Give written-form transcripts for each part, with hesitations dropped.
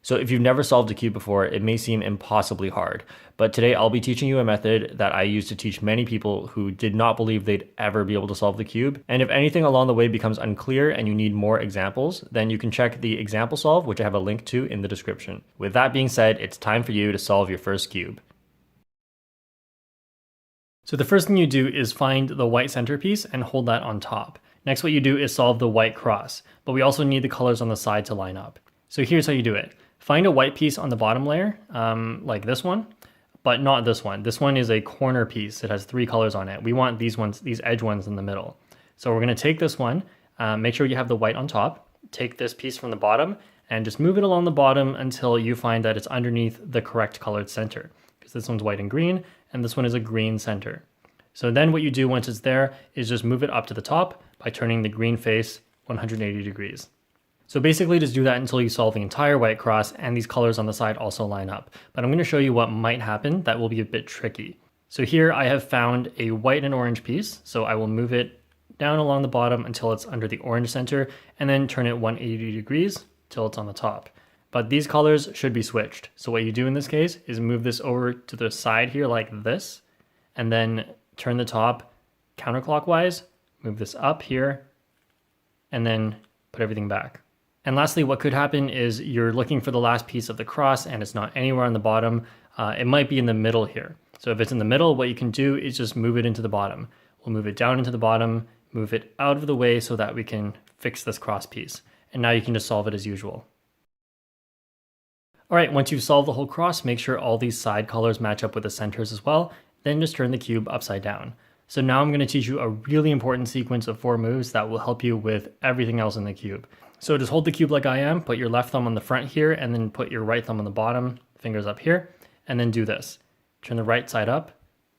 So if you've never solved a cube before, it may seem impossibly hard, but today I'll be teaching you a method that I used to teach many people who did not believe they'd ever be able to solve the cube. And if anything along the way becomes unclear and you need more examples, then you can check the example solve, which I have a link to in the description. With that being said, it's time for you to solve your first cube. So the first thing you do is find the white centerpiece and hold that on top. Next, what you do is solve the white cross, but we also need the colors on the side to line up. So here's how you do it. Find a white piece on the bottom layer, like this one, but not this one. This one is a corner piece. It has 3 colors on it. We want these ones, these edge ones in the middle. So we're gonna take this one, make sure you have the white on top, take this piece from the bottom, and just move it along the bottom until you find that it's underneath the correct colored center. Because this one's white and green, and this one is a green center. So then what you do once it's there is just move it up to the top by turning the green face 180 degrees. So basically just do that until you solve the entire white cross and these colors on the side also line up. But I'm going to show you what might happen that will be a bit tricky. So here I have found a white and orange piece. So I will move it down along the bottom until it's under the orange center and then turn it 180 degrees till it's on the top. But these colors should be switched. So what you do in this case is move this over to the side here like this, and then turn the top counterclockwise, move this up here, and then put everything back. And lastly, what could happen is you're looking for the last piece of the cross and it's not anywhere on the bottom. It might be in the middle here. So if it's in the middle, what you can do is just move it into the bottom. We'll move it down into the bottom, move it out of the way so that we can fix this cross piece. And now you can just solve it as usual. All right, once you've solved the whole cross, make sure all these side colors match up with the centers as well. Then just turn the cube upside down. So now I'm going to teach you a really important sequence of 4 moves that will help you with everything else in the cube. So just hold the cube like I am, put your left thumb on the front here, and then put your right thumb on the bottom, fingers up here, and then do this. Turn the right side up,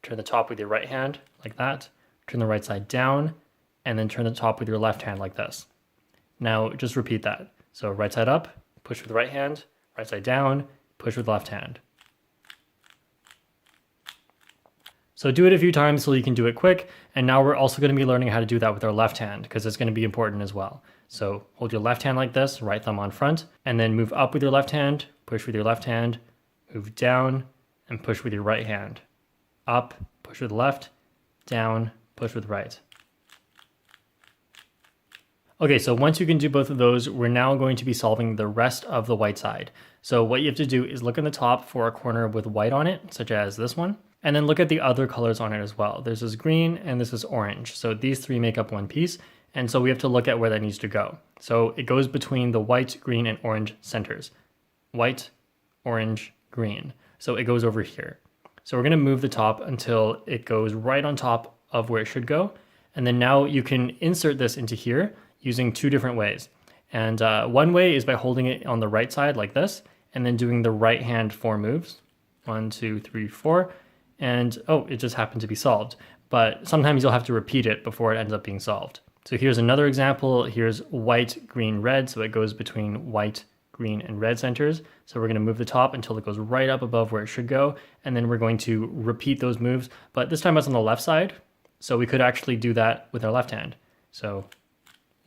turn the top with your right hand like that, turn the right side down, and then turn the top with your left hand like this. Now just repeat that. So right side up, push with the right hand, right side down, push with left hand. So do it a few times so you can do it quick. And now we're also going to be learning how to do that with our left hand because it's going to be important as well. So hold your left hand like this, right thumb on front, and then move up with your left hand, push with your left hand, move down, and push with your right hand. Up, push with left, down, push with right. Okay, so once you can do both of those, we're now going to be solving the rest of the white side. So what you have to do is look in the top for a corner with white on it, such as this one, and then look at the other colors on it as well. This is green and this is orange. So these 3 make up one piece. And so we have to look at where that needs to go. So it goes between the white, green, and orange centers. White, orange, green. So it goes over here. So we're going to move the top until it goes right on top of where it should go. And then now you can insert this into here using 2 different ways. And one way is by holding it on the right side like this, and then doing the right hand 4 moves. 1, 2, 3, 4. And oh, it just happened to be solved. But sometimes you'll have to repeat it before it ends up being solved. So here's another example. Here's white, green, red. So it goes between white, green, and red centers. So we're going to move the top until it goes right up above where it should go. And then we're going to repeat those moves. But this time it's on the left side. So we could actually do that with our left hand. So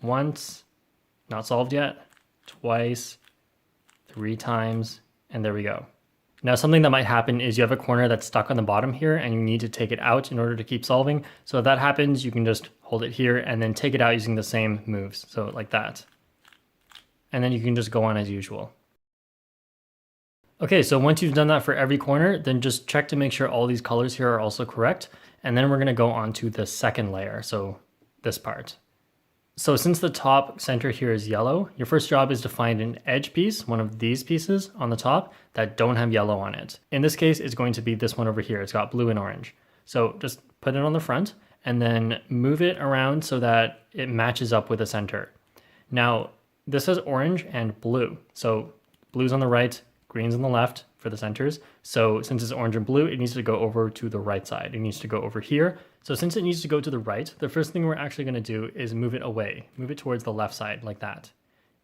once, not solved yet, twice, 3 times, and there we go. Now something that might happen is you have a corner that's stuck on the bottom here and you need to take it out in order to keep solving. So if that happens, you can just hold it here and then take it out using the same moves. So like that. And then you can just go on as usual. Okay, so once you've done that for every corner, then just check to make sure all these colors here are also correct. And then we're going to go on to the second layer. So this part. So since the top center here is yellow, your first job is to find an edge piece, one of these pieces on the top that don't have yellow on it. In this case, it's going to be this one over here. It's got blue and orange. So just put it on the front and then move it around so that it matches up with the center. Now, this is orange and blue. So blue's on the right, green's on the left for the centers. So since it's orange and blue, it needs to go over to the right side. It needs to go over here. So since it needs to go to the right, the first thing we're actually going to do is move it away, move it towards the left side like that.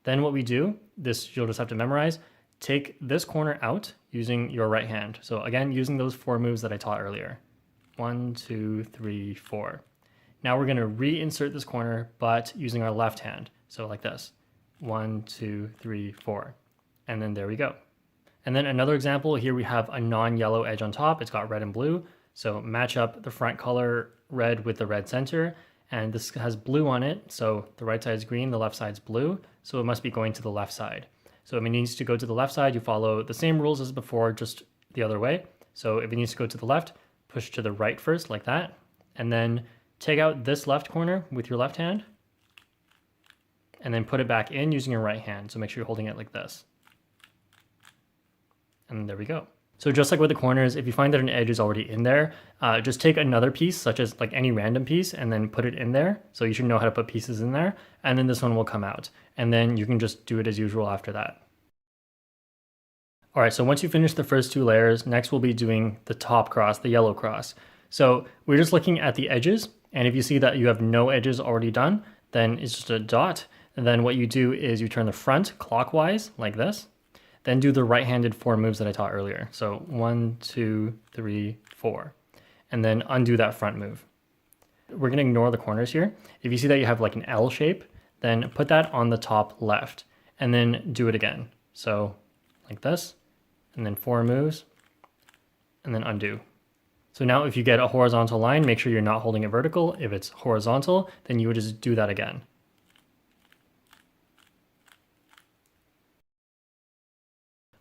Then what we do, this you'll just have to memorize, take this corner out using your right hand. So again, using those 4 moves that I taught earlier. 1, 2, 3, 4. Now we're going to reinsert this corner, but using our left hand. So like this. 1, 2, 3, 4. and then there we go. And then another example, here we have a non-yellow edge on top. It's got red and blue. So match up the front color red with the red center. And this has blue on it. So the right side is green, the left side's blue. So it must be going to the left side. So if it needs to go to the left side, you follow the same rules as before, just the other way. So if it needs to go to the left, push to the right first like that. And then take out this left corner with your left hand. And then put it back in using your right hand. So make sure you're holding it like this. And there we go. So just like with the corners, if you find that an edge is already in there, just take another piece, such as like any random piece, and then put it in there. So you should know how to put pieces in there, and then this one will come out. And then you can just do it as usual after that. All right, so once you finish the first two layers, next we'll be doing the top cross, the yellow cross. So we're just looking at the edges, and if you see that you have no edges already done, then it's just a dot. And then what you do is you turn the front clockwise like this. Then do the right-handed 4 moves that I taught earlier. So 1, 2, 3, 4. And then undo that front move. We're going to ignore the corners here. If you see that you have like an L shape, then put that on the top left. And then do it again. So like this. And then 4 moves. And then undo. So now if you get a horizontal line, make sure you're not holding it vertical. If it's horizontal, then you would just do that again.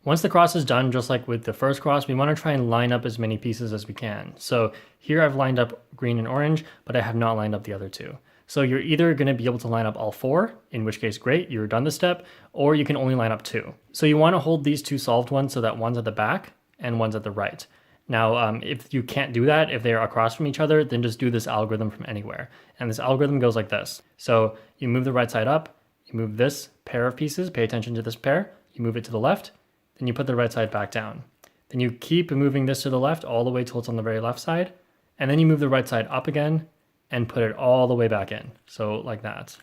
Once the cross is done, just like with the first cross, we want to try and line up as many pieces as we can. So here I've lined up green and orange, but I have not lined up the other two. So you're either going to be able to line up all 4, in which case great, you're done the step, or you can only line up 2. So you want to hold these 2 solved ones so that one's at the back and one's at the right. Now, if you can't do that, if they're across from each other, then just do this algorithm from anywhere. And this algorithm goes like this. So you move the right side up, you move this pair of pieces, pay attention to this pair, you move it to the left, then you put the right side back down. Then you keep moving this to the left all the way till it's on the very left side. And then you move the right side up again and put it all the way back in. So like that.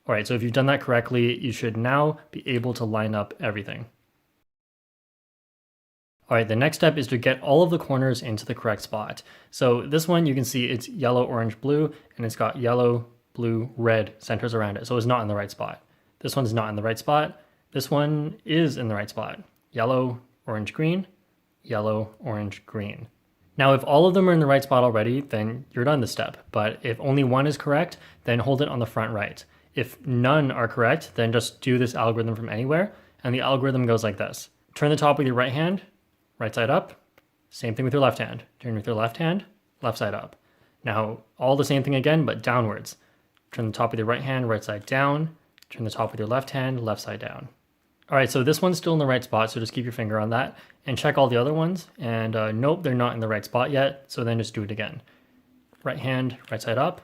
All right, so if you've done that correctly, you should now be able to line up everything. All right, the next step is to get all of the corners into the correct spot. So this one, you can see it's yellow, orange, blue, and it's got yellow, blue, red centers around it. So it's not in the right spot. This one's not in the right spot. This one is in the right spot. Yellow, orange, green, yellow, orange, green. Now, if all of them are in the right spot already, then you're done this step. But if only one is correct, then hold it on the front right. If none are correct, then just do this algorithm from anywhere. And the algorithm goes like this. Turn the top with your right hand, right side up. Same thing with your left hand. Turn with your left hand, left side up. Now, all the same thing again, but downwards. Turn the top with your right hand, right side down. Turn the top with your left hand, left side down. All right, so this one's still in the right spot, so just keep your finger on that and check all the other ones. And nope, they're not in the right spot yet, so then just do it again. Right hand, right side up,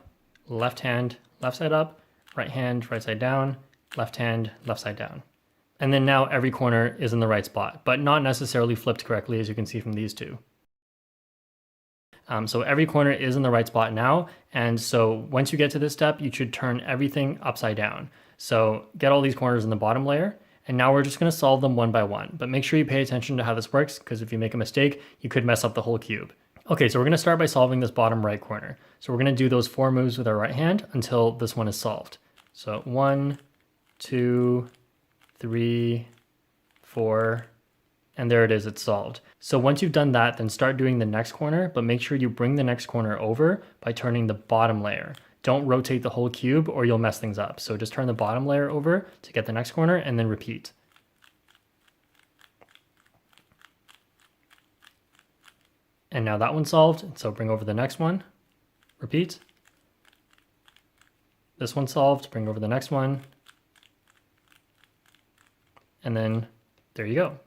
left hand, left side up, right hand, right side down, left hand, left side down. And then now every corner is in the right spot, but not necessarily flipped correctly, as you can see from these two. So every corner is in the right spot now, and so once you get to this step, you should turn everything upside down. So get all these corners in the bottom layer, and now we're just going to solve them one by one. But make sure you pay attention to how this works, because if you make a mistake, you could mess up the whole cube. Okay, so we're going to start by solving this bottom right corner. So we're going to do those 4 moves with our right hand until this one is solved. So 1, 2, 3, 4, and there it is, it's solved. So once you've done that, then start doing the next corner, but make sure you bring the next corner over by turning the bottom layer. Don't rotate the whole cube or you'll mess things up. So just turn the bottom layer over to get the next corner and then repeat. And now that one's solved, so bring over the next one, repeat. This one's solved, bring over the next one, and then there you go.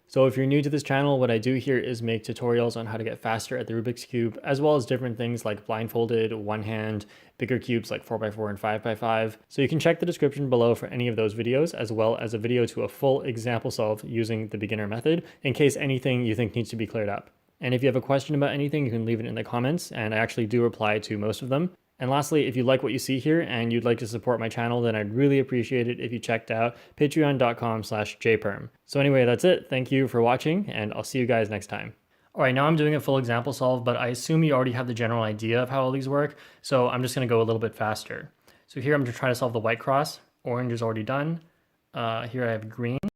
So if you're new to this channel, what I do here is make tutorials on how to get faster at the Rubik's Cube, as well as different things like blindfolded, one hand, bigger cubes like 4x4 and 5x5. So you can check the description below for any of those videos, as well as a video to a full example solve using the beginner method, in case anything you think needs to be cleared up. And if you have a question about anything, you can leave it in the comments, and I actually do reply to most of them. And lastly, if you like what you see here and you'd like to support my channel, then I'd really appreciate it if you checked out patreon.com/jperm. So anyway, that's it. Thank you for watching, and I'll see you guys next time. All right, now I'm doing a full example solve, but I assume you already have the general idea of how all these work, so I'm just gonna go a little bit faster. So here I'm just trying to solve the white cross. Orange is already done. Here I have green.